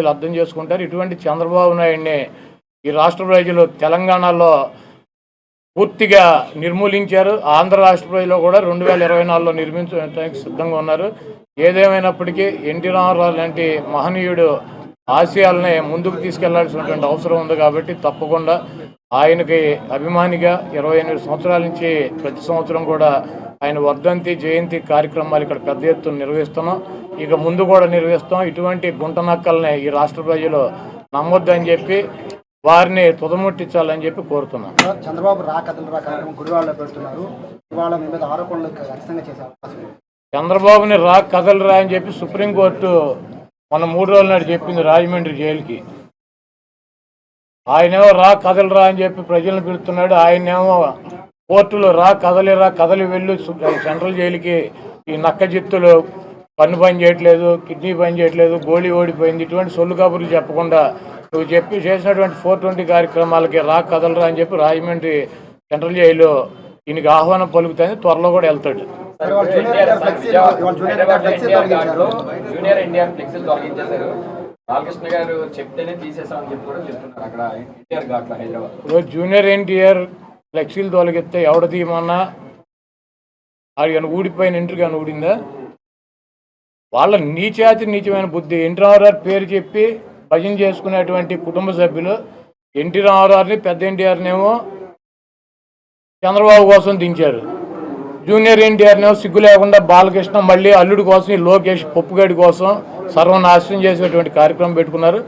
ప్రజలు అర్థం చేసుకుంటారు. ఇటువంటి చంద్రబాబు నాయుడిని ఈ రాష్ట్ర ప్రజలు తెలంగాణలో పూర్తిగా నిర్మూలించారు. ఆంధ్ర రాష్ట్ర ప్రజలు కూడా 2024లో నిర్మించడానికి సిద్ధంగా ఉన్నారు. ఏదేమైనప్పటికీ ఎన్టీ రామారావు లాంటి మహనీయుడు ఆశయాలని ముందుకు తీసుకెళ్లాల్సినటువంటి అవసరం ఉంది. కాబట్టి తప్పకుండా ఆయనకి అభిమానిగా 28 సంవత్సరాల నుంచి ప్రతి సంవత్సరం కూడా ఆయన వర్ధంతి జయంతి కార్యక్రమాలు ఇక్కడ పెద్ద ఎత్తున నిర్వహిస్తున్నాం. ఇక ముందు కూడా నిర్వహిస్తాం. ఇటువంటి గుంటనక్కల్ని ఈ రాష్ట్ర ప్రజలు నమ్మొద్దని చెప్పి వారిని తుదముట్టించాలని చెప్పి కోరుతున్నాం. చంద్రబాబు రా కథలు రా కార్యక్రమం గుడివాడలో పెడుతున్నారు. ఇవాళ మీ మీద ఆరోపణలు ఖచ్చితంగా చేసే అవకాశం ఉంది. చంద్రబాబుని రా కథలు రా అని చెప్పి సుప్రీంకోర్టు మన 3 రోజుల నాడు చెప్పింది రాజమండ్రి జైలుకి. ఆయనేమో రా కథలు రా అని చెప్పి ప్రజలను పిలుస్తున్నాడు. ఆయనేమో కోర్టులో రా కదలి వెళ్ళు సెంట్రల్ జైలుకి, ఈ నక్క జిత్తులు పన్ను పని చేయట్లేదు, కిడ్నీ పని చేయట్లేదు, గోళీ ఓడిపోయింది, ఇటువంటి సొల్లు కబుర్లు చెప్పకుండా నువ్వు చేసినటువంటి 420 కార్యక్రమాలకి రా కదలరా అని చెప్పి రాజమండ్రి సెంట్రల్ జైలు ఈయనకి ఆహ్వానం పలుకుతుంది. త్వరలో కూడా వెళ్తాడు. జూనియర్ ఎన్టీఆర్ ఫ్లెక్సీలు తొలగిస్తే ఎవడ తీయమన్నా అది ఊడిపోయిన ఇంటికి అని ఊడిందా? వాళ్ళ నీచమైన బుద్ధి. ఎన్టీ రామారావు పేరు చెప్పి భజన చేసుకునేటువంటి కుటుంబ సభ్యులు ఎన్టీ రామారావుని, పెద్ద ఎన్టీఆర్నేమో చంద్రబాబు కోసం దించారు. జూనియర్ ఎన్టీఆర్నేమో సిగ్గు లేకుండా బాలకృష్ణ మళ్ళీ అల్లుడి కోసం, ఈ లోకేష్ పప్పుగడి కోసం సర్వనాశనం చేసేటువంటి కార్యక్రమం పెట్టుకున్నారు.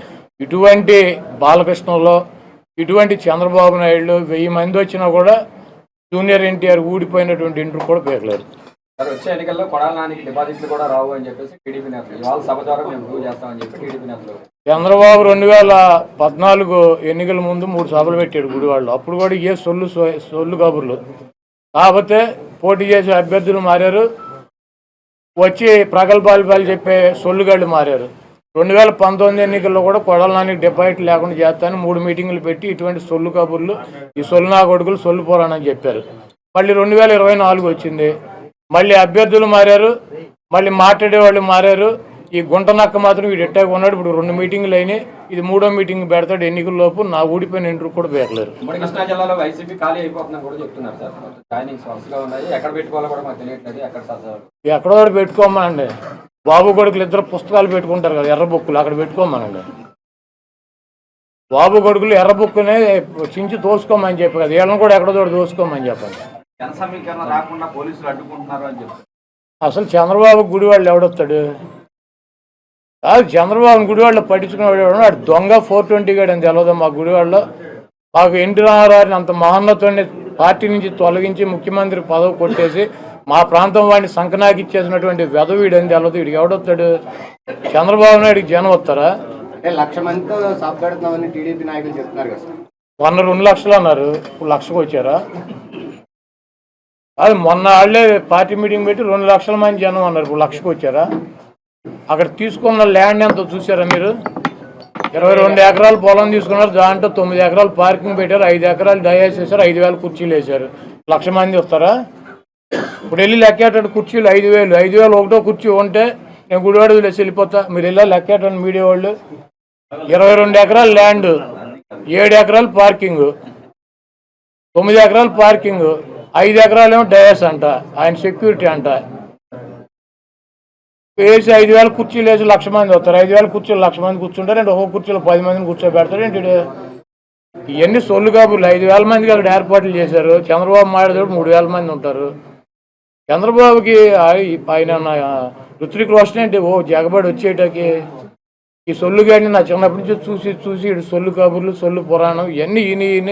ఇటువంటి బాలకృష్ణలో ఇటువంటి చంద్రబాబు నాయుడు 1000 మంది వచ్చినా కూడా జూనియర్ ఎన్టీఆర్ ఊడిపోయినటువంటి ఇంటర్ కూడా పేర్లేరు. వచ్చే ఎన్నికల్లో కొడాలానికి డిపాజిట్లు కూడా రావు అని చెప్పేసి టీడీపీ నేతలు ఇవాళ సభ ద్వారా మేము ప్రూవ్ చేస్తామని చెప్పి టీడీపీ నేతలు. చంద్రబాబు 2014 ఎన్నికల ముందు 3 సభలు పెట్టాడు గుడివాళ్ళు. అప్పుడు కూడా ఏ సొల్లు కబుర్లు. కాకపోతే పోటీ చేసే అభ్యర్థులు మారారు, వచ్చి ప్రగల్భాలు చెప్పే సొల్లుగాళ్ళు మారారు. 2019 ఎన్నికల్లో కూడా కొడాలానికి డిపాజిట్ లేకుండా చేస్తాను 3 మీటింగులు పెట్టి ఇటువంటి సొల్లు కబుర్లు, ఈ సొల్లు నా కొడుకులు సొల్లు పోరానని చెప్పారు. మళ్ళీ 2024 వచ్చింది, మళ్ళీ అభ్యర్థులు మారారు, మళ్ళీ మాట్లాడేవాళ్ళు మారారు. ఈ గుంటనక్క మాత్రం వీడు ఎట్టాగా ఉన్నాడు. ఇప్పుడు 2 మీటింగులు అయినాయి, ఇది 3వ మీటింగ్ పెడతాడు ఎన్నికల్లోపు. నా ఊడిపోయిన ఇంటర్ కూడా పేర్లేరు. కృష్ణా జిల్లాలో వైసీపీ ఖాళీ అయిపోతుందని కూడా చెప్తున్నారు సార్. జాయినింగ్స్ వరుసగా ఉన్నాయి, ఎక్కడ పెట్టుకోవాలో కూడా మాకు తెలియట్లేదు. ఎక్కడో పెట్టుకోమనండి. బాబు కొడుకులు 2 పుస్తకాలు పెట్టుకుంటారు కదా, ఎర్ర బుక్కులు, అక్కడ పెట్టుకోమనండి. బాబు కొడుకులు ఎర్ర బుక్కునే చించి తోసుకోమని చెప్పి కదా, వీళ్ళని కూడా ఎక్కడో దోసుకోమని చెప్పండి. జనసమీకరణ రాకుండా పోలీసులు అడ్డుకుంటున్నారు అని చెప్పి. అసలు చంద్రబాబు గుడివాళ్ళు ఎవడొస్తాడు? కాదు, చంద్రబాబు గుడివాళ్ళు పట్టించుకునేవాడు వాడు దొంగ 420 గాడు అని తెలవదు. మా గుడివాళ్ళలో మాకు ఎన్టీ రామారావుని అంత మహోన్నతుడిని పార్టీ నుంచి తొలగించి ముఖ్యమంత్రి పదవి కొట్టేసి మా ప్రాంతం వాడిని సంకనాకి ఇచ్చేసినటువంటి వెధవీడు అని తెలవదు. వీడికి ఎవడొస్తాడు? చంద్రబాబు నాయుడికి జనం వస్తారా? అంటే 1,00,000 మందితో సాగుతామని టీడీపీ నాయకులు చెప్తున్నారు కదా సార్. మొన్న 2 లక్షలు అన్నారు, ఇప్పుడు 1,00,000కి వచ్చారా? అది మొన్న వాళ్ళే పార్టీ మీటింగ్ పెట్టి 2 లక్షల మంది జనం అన్నారు, ఇప్పుడు 1,00,000కి వచ్చారా? అక్కడ తీసుకున్న ల్యాండ్ ఎంత చూసారా మీరు? 22 ఎకరాలు పొలం తీసుకున్నారు, దాంట్లో 9 ఎకరాలు పార్కింగ్ పెట్టారు, 5 ఎకరాలు డయాస్ వేశారు, 5,000 కుర్చీలు వేశారు. 1,00,000 మంది వస్తారా? ఇప్పుడు వెళ్ళి లెక్కేటట్టు కుర్చీలు 5,000. 5,000 ఒకటో కుర్చీ ఉంటే నేను గుడివాడ వదిలేసి వెళ్ళిపోతా. మీరు వెళ్ళా లెక్కేటండి మీడియా వాళ్ళు. 22 ఎకరాలు ల్యాండ్, 7 ఎకరాలు పార్కింగ్, 9 ఎకరాలు పార్కింగ్, 5 ఎకరాలు ఏమో డయాస్ అంట, ఆయన సెక్యూరిటీ అంట. వేసి 5,000 కుర్చీలు వేసి 1,00,000 మంది వస్తారు. 5,000 కుర్చీలు 1,00,000 మంది కూర్చుంటారు. అంటే ఒక్కొక్క కుర్చీలో 10 మందిని కూర్చోబెడతారు ఏంటి? ఇవన్నీ సొల్లు కాబుర్లు. 5,000 మందికి అక్కడ ఏర్పాట్లు చేశారు. చంద్రబాబు మాట్లాడేటప్పుడు 3,000 మంది ఉంటారు. చంద్రబాబుకి ఆయన ఋత్విక్ రోషన్ ఏంటి జగబడి వచ్చేటకి ఈ సొల్లు కానీ నా చిన్నప్పటి నుంచి చూసి సొల్లు కబుర్లు, సొల్లు పురాణం ఇవన్నీ ఈయన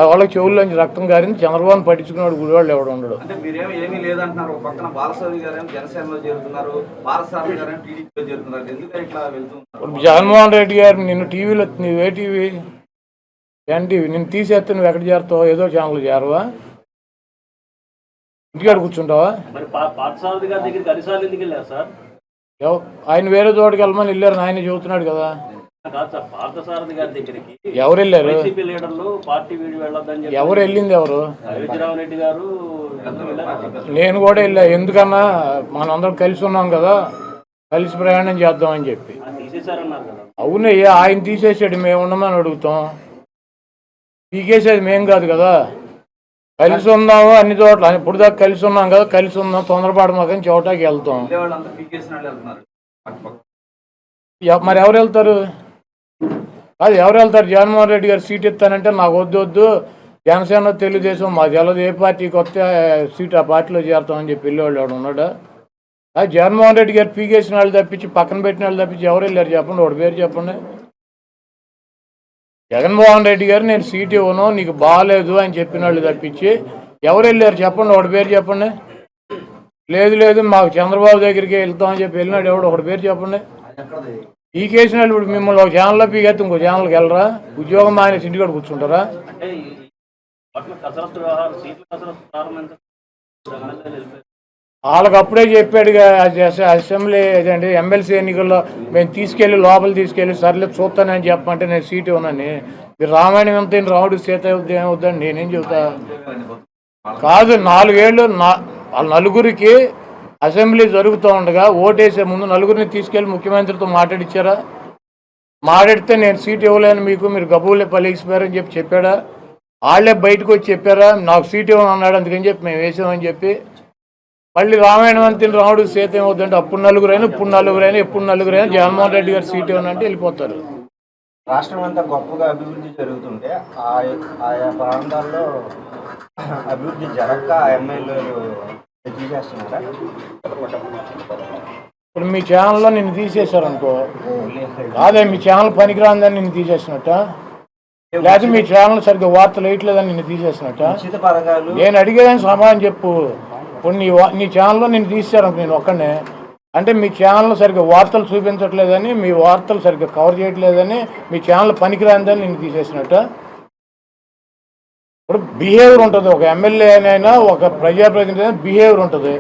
వాళ్ళకి చెవుల్లోంచి రక్తం గారింది. చంద్రబాబుని పట్టించుకున్నాడు గుడివాళ్ళు ఎవడు ఉండడు. జగన్మోహన్ రెడ్డి గారు నిన్ను టీవీలో, నువ్వే టీవీ ఎన్టీవీ, నిన్ను తీసేస్తే నువ్వు ఎక్కడ చేరుతావు? ఏదో ఛానల్ చేరవా? ఇంటికాడ కూర్చుంటావా? ఆయన వేరే చోటుకి వెళ్ళమని వెళ్ళారు, ఆయన చెబుతున్నాడు కదా. ఎవరు వెళ్ళారు? ఎవరు వెళ్ళింది? ఎవరు? నేను కూడా వెళ్ళా. ఎందుకన్నా మనందరం కలిసి ఉన్నాం కదా, కలిసి ప్రయాణం చేద్దామని చెప్పి. అవునయ్యా, ఆయన తీసేసాడు, మేము ఉండమని అడుగుతాం. పీకేసేది మేం కాదు కదా. కలిసి ఉందాము అన్ని చోట్ల, ఇప్పుడు దాకా కలిసి ఉన్నాం కదా, కలిసి ఉందాం, తొందరపాటు మాకని చోటాకి వెళ్తాం. మరి ఎవరు వెళ్తారు? అది ఎవరు వెళ్తారు? జగన్మోహన్ రెడ్డి గారు సీట్ ఇస్తానంటే నాకు వద్దు, జనసేన తెలుగుదేశం మాకు వెళ్ళదు, ఏ పార్టీకి వస్తే సీట్ ఆ పార్టీలో చేరుతామని చెప్పి వెళ్ళేవాళ్ళు ఎవడు ఉన్నాడా? అది జగన్మోహన్ రెడ్డి గారు పీకేసిన వాళ్ళు తప్పించి, పక్కన పెట్టిన వాళ్ళు తప్పించి ఎవరు వెళ్ళారు చెప్పండి, వాడి పేరు చెప్పండి. జగన్మోహన్ రెడ్డి గారు నేను సీట్ ఇవ్వను, నీకు బాగాలేదు అని చెప్పిన వాళ్ళు తప్పించి ఎవరు వెళ్ళారు చెప్పండి, ఒకటి పేరు చెప్పండి. లేదు మాకు చంద్రబాబు దగ్గరికి వెళ్తామని చెప్పి వెళ్ళినాడు ఎవడు, ఒకటి పేరు చెప్పండి. పీకేసిన వాళ్ళు ఇప్పుడు మిమ్మల్ని ఒక ఛానల్లో పీకేస్తే ఇంకో ఛానల్కి వెళ్ళరా? ఉద్యోగం మానేసి ఇంటికాడ కూర్చుంటారా? వాళ్ళకి అప్పుడే చెప్పాడుగా, అసెంబ్లీ ఏదండి ఎమ్మెల్సీ ఎన్నికల్లో మేము తీసుకెళ్ళి లోపల తీసుకెళ్ళి సర్లే చూస్తానని చెప్పమంటే నేను సీట్ ఇవ్వనని. మీరు రామాయణం ఎంత రాముడు సీత ఏమవుద్దండి, నేనేం చెబుతా? కాదు, 4 ఏళ్ళు వాళ్ళ నలుగురికి అసెంబ్లీ జరుగుతూ ఉండగా ఓటేసే ముందు నలుగురిని తీసుకెళ్ళి ముఖ్యమంత్రితో మాట్లాడిచ్చారా? మాట్లాడితే నేను సీట్ ఇవ్వలేను మీకు, మీరు గబూలే పలిగిపోయారని చెప్పి చెప్పాడా? వాళ్ళే బయటకు వచ్చి చెప్పారా నాకు సీట్ ఇవ్వను అన్నాడు, అందుకని చెప్పి మేము వేసామని చెప్పి. మళ్ళీ రామాయణం అంతే రాముడు సీత ఏమవుతుందంటే అప్పుడు నలుగురైనా ఎప్పుడు నలుగురైనా జగన్మోహన్ రెడ్డి గారు సీట్ ఇవ్వనంటే వెళ్ళిపోతారు. రాష్ట్రం అంతా గొప్పగా అభివృద్ధి జరుగుతుంటే ఆయా ప్రాంతాల్లో అభివృద్ధి జరగక ఎమ్మెల్యేలు తీసేస్తున్నారా? ఇప్పుడు మీ ఛానల్లో నిన్ను తీసేశారు అనుకో, కాదే మీ ఛానల్ పనికిరాందని నిన్ను తీసేసినట్ట, లేదా మీ ఛానల్ సరిగ్గా వార్తలు వేయట్లేదని నిన్ను తీసేసినట్ట? నేను అడిగేదని సమాధానం చెప్పు. ఇప్పుడు నీ ఛానల్లో నిన్ను తీసేశారు నేను ఒక్కనే అంటే మీ ఛానల్ సరిగ్గా వార్తలు చూపించట్లేదని, మీ వార్తలు సరిగ్గా కవర్ చేయట్లేదని, మీ ఛానల్ పనికిరాందని నిన్ను తీసేసినట్ట. ఇప్పుడు బిహేవియర్ ఉంటుంది, ఒక ఎమ్మెల్యేనైనా ఒక ప్రజాప్రతినిధి అయినా బిహేవియర్ ఉంటుంది.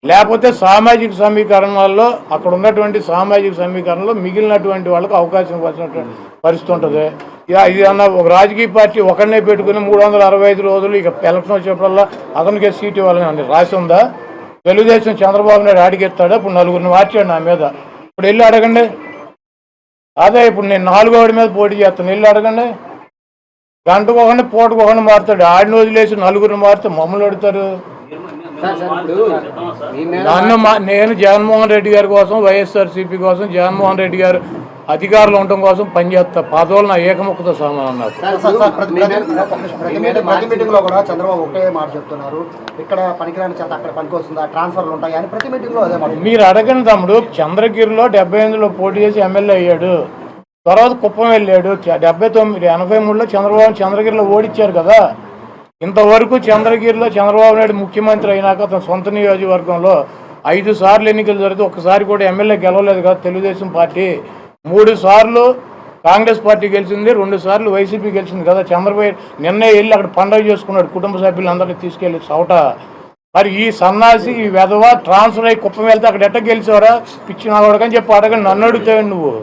లేకపోతే సామాజిక సమీకరణాల్లో అక్కడ ఉన్నటువంటి సామాజిక సమీకరణలో మిగిలినటువంటి వాళ్ళకు అవకాశం వచ్చినటువంటి పరిస్థితి ఉంటుంది. ఇది అన్న ఒక రాజకీయ పార్టీ ఒకరినే పెట్టుకుని 365 రోజులు ఇక ఎలక్షన్ వచ్చేప్పుడల్లా అతనికే సీట్ ఇవ్వాలని రాసి ఉందా? తెలుగుదేశం చంద్రబాబు నాయుడు అడిగెత్తాడు, ఇప్పుడు నలుగురిని మార్చాడు నా మీద. ఇప్పుడు వెళ్ళి అడగండి. అదే ఇప్పుడు నేను 4వ వాడి మీద పోటీ చేస్తాను, వెళ్ళి అడగండి. గంటకు ఒకరిని పూటకు ఒకరిని మారుతాడు. ఆడిని వదిలేసి నలుగురిని మారితే మమ్మల్ని అడుగుతారు. నేను జగన్మోహన్ రెడ్డి గారి కోసం, వైఎస్ఆర్సీపీ కోసం, జగన్మోహన్ రెడ్డి గారు అధికారులు ఉండటం కోసం పనిచేస్తా. పదవులు నా ఏకముఖతో సమానం. నాకు ప్రతి మీటింగ్ లో కూడా చంద్రబాబు ఒకే మాట చెప్తున్నారు, ఇక్కడ పనికిరాని చేత అక్కడ పనికి వస్తుందా, ట్రాన్స్ఫర్లు ఉంటాయి అని ప్రతి మీటింగ్ లో అదే మాట. మీరు అడగండి తమ్ముడు. చంద్రగిరిలో 78లో పోటీ చేసి ఎమ్మెల్యే అయ్యాడు, తర్వాత కుప్పం వెళ్ళాడు. 79, 83లో చంద్రగిరిలో ఓడిచ్చారు కదా. ఇంతవరకు చంద్రగిరిలో చంద్రబాబు నాయుడు ముఖ్యమంత్రి అయినాక అతని సొంత నియోజకవర్గంలో 5 సార్లు ఎన్నికలు జరిగితే ఒక్కసారి కూడా ఎమ్మెల్యే గెలవలేదు కదా తెలుగుదేశం పార్టీ. 3 సార్లు కాంగ్రెస్ పార్టీ గెలిచింది, 2 సార్లు వైసీపీ గెలిచింది కదా. చంద్రబాబు నిన్నే వెళ్ళి అక్కడ పండుగ చేసుకున్నాడు కుటుంబ సభ్యులందరినీ తీసుకెళ్ళి చౌట. మరి ఈ సన్నాసి ఈ వెధవ ట్రాన్స్ఫర్ అయ్యి కుప్పం వెళ్తే అక్కడ ఎట్ట గెలిచేవారా పిచ్చి నాగోడకని చెప్పి అడగండి, నన్ను అడుగుతావు నువ్వు.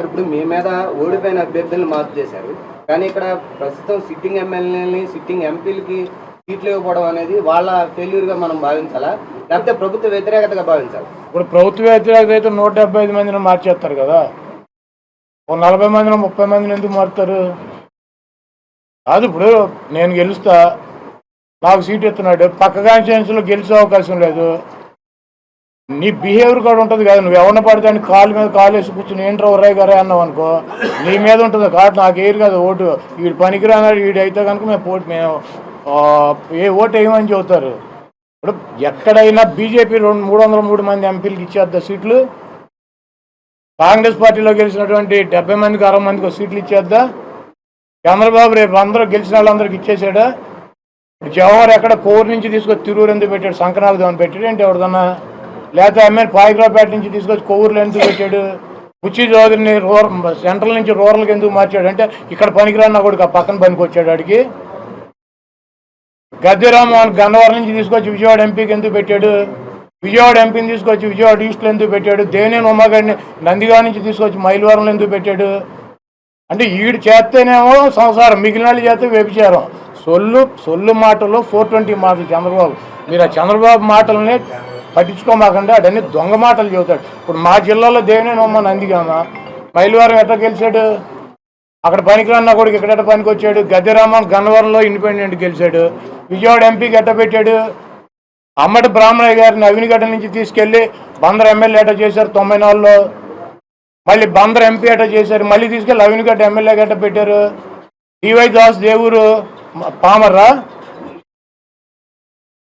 ఇప్పుడు మీ మీద ఓడిపోయిన అభ్యర్థులను మార్పు చేశారు, కానీ ఇక్కడ ప్రస్తుతం సిట్టింగ్ ఎమ్మెల్యేలని సిట్టింగ్ ఎంపీలకి సీట్లు ఇవ్వకపోవడం అనేది వాళ్ళ ఫెయిల్యూర్గా మనం భావించాలా, లేకపోతే ప్రభుత్వ వ్యతిరేకతగా భావించాలి? ఇప్పుడు ప్రభుత్వ వ్యతిరేకత అయితే 175 మందిని మార్చేస్తారు కదా. ఒక 40 మందిని 30 మందిని ఎందుకు మారుతారు? కాదు, ఇప్పుడు నేను గెలుస్తా, నాకు సీట్ ఇస్తున్నాడు, పక్క కాన్స్టిట్యున్సీలో గెలిచే అవకాశం లేదు. నీ బిహేవియర్ కూడా ఉంటుంది కదా. నువ్వు ఎవరిని పడితే కాలు మీద కాలు వేసి కూర్చుని ఏంట్రా ఒర్రాయి గారే అన్నావు అనుకో, నీ మీద ఉంటుంది. కాదు నాకు వేయరు కదా ఓటు, వీడు పనికిరాన్నాడు, వీడు అయితే కనుక మేము ఏ ఓటు వేయమని చెబుతారు. ఇప్పుడు ఎక్కడైనా బీజేపీ 303 మంది ఎంపీలకు ఇచ్చేద్దా సీట్లు? కాంగ్రెస్ పార్టీలో గెలిచినటువంటి 70 మందికి 60 మందికి సీట్లు ఇచ్చేద్దా? చంద్రబాబు రేపు అందరూ గెలిచిన వాళ్ళందరికి ఇచ్చేసాడా? ఇప్పుడు జవహర్ ఎక్కడ కోరు నుంచి తీసుకొచ్చి తిరూరు ఎందుకు పెట్టాడు, సంకనాథం పెట్టాడు ఏంటి ఎవరిదన్నా? లేకపోతే ఎమ్మెల్యే పాయిగ్రాపేట నుంచి తీసుకొచ్చి కొవ్వూరులో ఎందుకు పెట్టాడు? బుచ్చి చౌదరిని సెంట్రల్ నుంచి రూరల్కి ఎందుకు మార్చాడు అంటే ఇక్కడ పనికిరాన్న కొడుకు ఆ పక్కన పనికి వచ్చాడు ఆడికి. గద్దె రామ్మోహన్ గన్నవరం నుంచి తీసుకొచ్చి విజయవాడ ఎంపీకి ఎందుకు పెట్టాడు? విజయవాడ ఎంపీని తీసుకొచ్చి విజయవాడ ఈస్ట్లో ఎందుకు పెట్టాడు? దేవినేని ఉమాగాడిని నందిగాం నుంచి తీసుకొచ్చి మైలవరంలో ఎందుకు పెట్టాడు? అంటే ఈడు చేస్తేనేమో సంసారం, మిగిలిన వాళ్ళు చేస్తే వ్యభిచారం. సొల్లు మాటలు 420 మాటలు చంద్రబాబు. మీరు ఆ చంద్రబాబు మాటల్ని పట్టించుకోమాకండి, అడన్నీ దొంగ మాటలు చెబుతాడు. ఇప్పుడు మా జిల్లాలో దేవినేనమ్మ నందిగామ మైలవరం ఎట్లా గెలిచాడు, అక్కడ పనికిరన్నా కూడా ఇక్కడ పనికి వచ్చాడు. గద్దెరామన్ గన్నవరంలో ఇండిపెండెంట్ గెలిచాడు. విజయవాడ ఎంపీకి ఎట్ట పెట్టాడు, అమ్మటి బ్రాహ్మణయ్య గారిని అవినిగడ్డ నుంచి తీసుకెళ్లి బందర్ ఎమ్మెల్యే ఎట్ట చేశారు 94లో, మళ్ళీ బందర్ ఎంపీ ఎట్ట చేశారు, మళ్ళీ తీసుకెళ్ళి అవినిగడ్డ ఎమ్మెల్యే గట్ట పెట్టారు. డివై దాస్ దేవురు పామర్రా,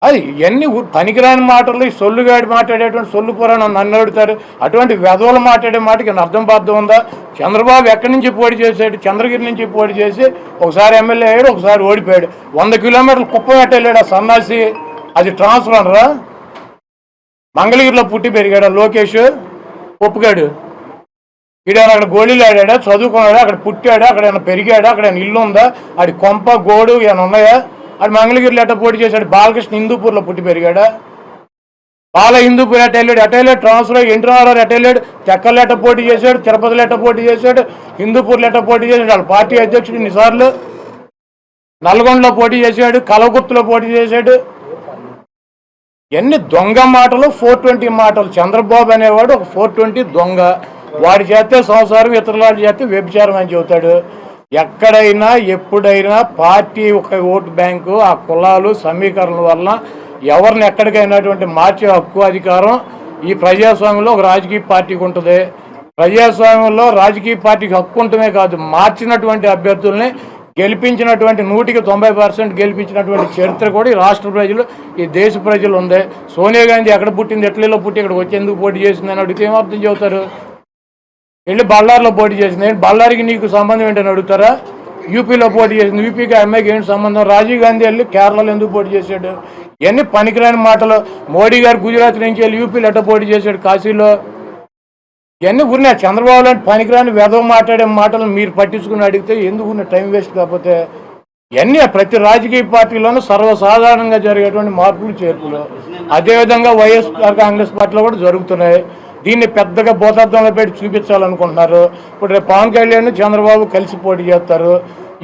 అది ఇవన్నీ పనికిరాని మాటలు. ఈ సొల్లుగాడి మాట్లాడేటువంటి సొల్లు పురాణం నన్ను అడుగుతారు. అటువంటి వెధవలు మాట్లాడే మాటకి అర్థం బాధ్యం ఉందా? చంద్రబాబు ఎక్కడి నుంచి పోటీ చేశాడు, చంద్రగిరి నుంచి పోటీ చేసి ఒకసారి ఎమ్మెల్యే అయ్యాడు, ఒకసారి ఓడిపోయాడు. 100 కిలోమీటర్లు కుప్పం వెళ్ళాడు ఆ సన్నాసి, అది ట్రాన్స్ఫర్ రా. మంగళగిరిలో పుట్టి పెరిగాడు లోకేష్ ఒప్పుగాడు. ఈడైనా అక్కడ గోళీలు ఆడాడా, చదువుకున్నాడా, అక్కడ పుట్టాడా, అక్కడ ఏమైనా పెరిగాడా, అక్కడ ఏమైనా ఇల్లు ఉందా, ఆడి కొంప గోడు ఏమైనా ఉన్నాయా? ఆడు మంగళగిరిలో ఎట్ట పోటీ చేశాడు, బాలకృష్ణ హిందూపూర్లో పుట్టి పెరిగాడా, బాల హిందూపూర్ ఎట్ట వెళ్ళాడు, ట్రాన్స్ఫర్ ఎన్టీఆర్ ఎట్ట వెళ్ళాడు, తెక్కలు ఎట్ట పోటీ చేశాడు, తిరుపతిలో ఎట్ట పోటీ చేశాడు, హిందూపూర్లో ఎట్ట పోటీ చేశాడు, వాళ్ళ పార్టీ అధ్యక్షుడు ఇన్నిసార్లు, నల్గొండలో పోటీ చేశాడు, కలగుర్తులో పోటీ చేశాడు. ఎన్ని దొంగ మాటలు, 420 మాటలు. చంద్రబాబు అనేవాడు ఒక 420 దొంగ. వాడి చేస్తే సంసారం, ఇతరుల చేస్తే వ్యభిచారం అని చెబుతాడు. ఎక్కడైనా ఎప్పుడైనా పార్టీ ఒక ఓటు బ్యాంకు, ఆ కులాలు సమీకరణల వల్ల ఎవరిని ఎక్కడికైనాటువంటి మార్చే హక్కు అధికారం ఈ ప్రజాస్వామ్యంలో ఒక రాజకీయ పార్టీకి ఉంటుంది. ప్రజాస్వామ్యంలో రాజకీయ పార్టీకి హక్కు ఉంటమే కాదు, మార్చినటువంటి అభ్యర్థుల్ని గెలిపించినటువంటి 100% గెలిపించినటువంటి చరిత్ర కూడా ఈ రాష్ట్ర ప్రజలు, ఈ దేశ ప్రజలు ఉంది. సోనియా గాంధీ ఎక్కడ పుట్టింది, ఎట్లలో పుట్టి ఇక్కడికి వచ్చేందుకు పోటీ చేసిందని అడిగితే ఏమర్థం చెబుతారు? వెళ్ళి బళ్ళారిలో పోటీ చేసింది, బళ్ళారికి నీకు సంబంధం ఏంటని అడుగుతారా? యూపీలో పోటీ చేసింది, యూపీకి అమ్మాయికి ఏంటి సంబంధం? రాజీవ్ గాంధీ వెళ్ళి కేరళలో ఎందుకు పోటీ చేశాడు? ఇవన్నీ పనికిరాని మాటలు. మోడీ గారు గుజరాత్ నుంచి వెళ్ళి యూపీలో ఎట్ట పోటీ చేశాడు, కాశీలో. ఇవన్నీ ఉన్నాయి. చంద్రబాబు లాంటి పనికిరాని వెధవ మాట్లాడే మాటలు మీరు పట్టించుకుని అడిగితే ఎందుకు టైం వేస్ట్? కాకపోతే ఇవన్నీ ప్రతి రాజకీయ పార్టీలోనూ సర్వసాధారణంగా జరిగేటువంటి మార్పులు చేర్పులు. అదేవిధంగా వైఎస్ఆర్ కాంగ్రెస్ పార్టీలో కూడా జరుగుతున్నాయి. దీన్ని పెద్దగా భూతార్థంలో పెట్టి చూపించాలనుకుంటున్నారు. ఇప్పుడు రేపు పవన్ కళ్యాణ్ చంద్రబాబు కలిసి పోటీ చేస్తారు.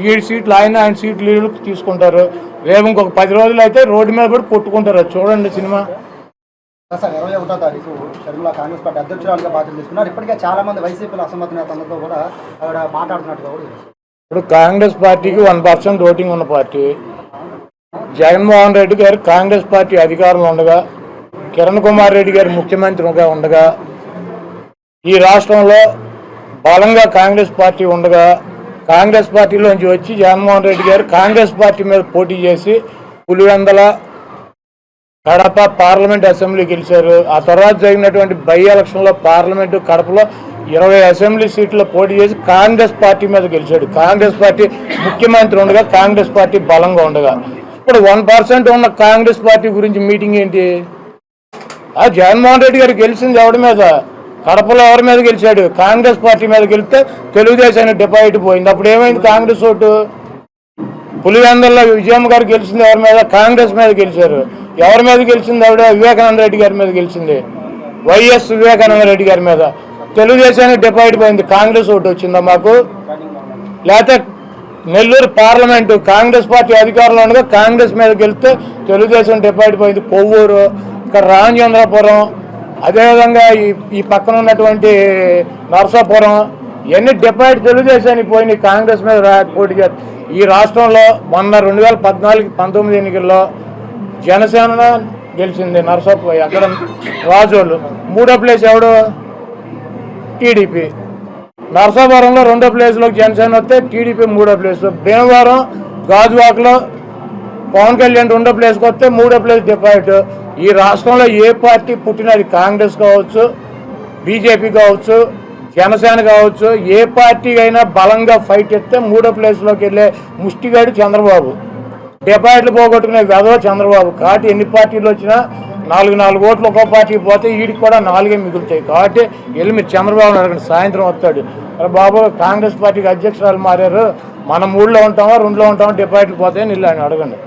7 సీట్లు ఆయన సీట్లు వీళ్ళు తీసుకుంటారు. రేపు ఇంకొక 10 రోజులు అయితే రోడ్డు మీద పడి కొట్టుకుంటారు. చూడండి సినిమా. సార్ 21వ తారీఖు షర్మిల కాంగ్రెస్ పార్టీ అధ్యక్షురాలుగా బాధ్యతలు తీసుకున్నారు. ఇప్పటికే చాలా మంది వైసీపీలో అసమ్మతి నేతలతో కూడా ఆవిడ మాట్లాడుతున్నట్టుగా కూడా. ఇప్పుడు కాంగ్రెస్ పార్టీకి 1% ఓటింగ్ ఉన్న పార్టీ. జగన్మోహన్ రెడ్డి గారు కాంగ్రెస్ పార్టీ అధికారంలో ఉండగా, కిరణ్ కుమార్ రెడ్డి గారు ముఖ్యమంత్రిగా ఉండగా, ఈ రాష్ట్రంలో బలంగా కాంగ్రెస్ పార్టీ ఉండగా, కాంగ్రెస్ పార్టీలోంచి వచ్చి జగన్మోహన్ రెడ్డి గారు కాంగ్రెస్ పార్టీ మీద పోటీ చేసి పులివెందల, కడప పార్లమెంట్ అసెంబ్లీ గెలిచారు. ఆ తర్వాత జరిగినటువంటి బై ఎలక్షన్లో పార్లమెంటు కడపలో 20 అసెంబ్లీ సీట్లో పోటీ చేసి కాంగ్రెస్ పార్టీ మీద గెలిచాడు. కాంగ్రెస్ పార్టీ ముఖ్యమంత్రి ఉండగా, కాంగ్రెస్ పార్టీ బలంగా ఉండగా. ఇప్పుడు 1% ఉన్న కాంగ్రెస్ పార్టీ గురించి మీటింగ్ ఏంటి? జగన్మోహన్ రెడ్డి గారు గెలిచింది ఎవరి మీద? కడపలో ఎవరి మీద గెలిచాడు? కాంగ్రెస్ పార్టీ మీద గెలిస్తే తెలుగుదేశానికి డిపాజిట్ పోయింది. అప్పుడు ఏమైంది కాంగ్రెస్ ఓటు? పులివెందుల్లో విజయమ్మ గారు గెలిచింది ఎవరి మీద? కాంగ్రెస్ మీద గెలిచారు. ఎవరి మీద గెలిచింది ఆవిడ? వివేకానంద రెడ్డి గారి మీద గెలిచింది. వైఎస్ వివేకానంద రెడ్డి గారి మీద. తెలుగుదేశానికి డిపాజిట్ పోయింది. కాంగ్రెస్ ఓటు వచ్చిందా మాకు? లేకపోతే నెల్లూరు పార్లమెంటు కాంగ్రెస్ పార్టీ అధికారంలో ఉండగా కాంగ్రెస్ మీద గెలిస్తే తెలుగుదేశం డిపాజిట్ పోయింది. కొవ్వూరు, ఇక్కడ రామచంద్రపురం, అదేవిధంగా ఈ పక్కన ఉన్నటువంటి నరసాపురం, ఇవన్నీ డిపాజిట్ తెలుగుదేశానికి పోయినాయి. కాంగ్రెస్ మీద పోటీ చేస్తారు. ఈ రాష్ట్రంలో మొన్న 2014-19 ఎన్నికల్లో జనసేన గెలిచింది నరసాపురం, అక్కడ రాజోళ్ళు. 3వ ప్లేస్ ఎవడు? టీడీపీ. నరసాపురంలో 2వ ప్లేస్లోకి జనసేన వస్తే టీడీపీ 3వ ప్లేస్. భీమవరం, గాజువాకలో పవన్ కళ్యాణ్ 2వ ప్లేస్కి వస్తే 3వ ప్లేస్ డిపాజిట్. ఈ రాష్ట్రంలో ఏ పార్టీ పుట్టినది, కాంగ్రెస్ కావచ్చు, బీజేపీ కావచ్చు, జనసేన కావచ్చు, ఏ పార్టీ అయినా బలంగా ఫైట్ ఇస్తే 3వ ప్లేస్లోకి వెళ్ళే ముష్టిగాడు చంద్రబాబు. డిపాజిట్లు పోగొట్టుకునే వెధవ చంద్రబాబు. కాబట్టి ఎన్ని పార్టీలు వచ్చినా 4 ఓట్లు ఒక్కో పార్టీకి పోతే వీడికి కూడా 4 మిగులుతాయి. కాబట్టి వెళ్ళి మీరు చంద్రబాబు అడగండి, సాయంత్రం వస్తాడు. బాబు కాంగ్రెస్ పార్టీకి అధ్యక్షురాలు మారారు, మనం 3లో ఉంటామా 2లో ఉంటామా, డిపాజిట్లు పోతాయని వెళ్ళి ఆయన అడగండి.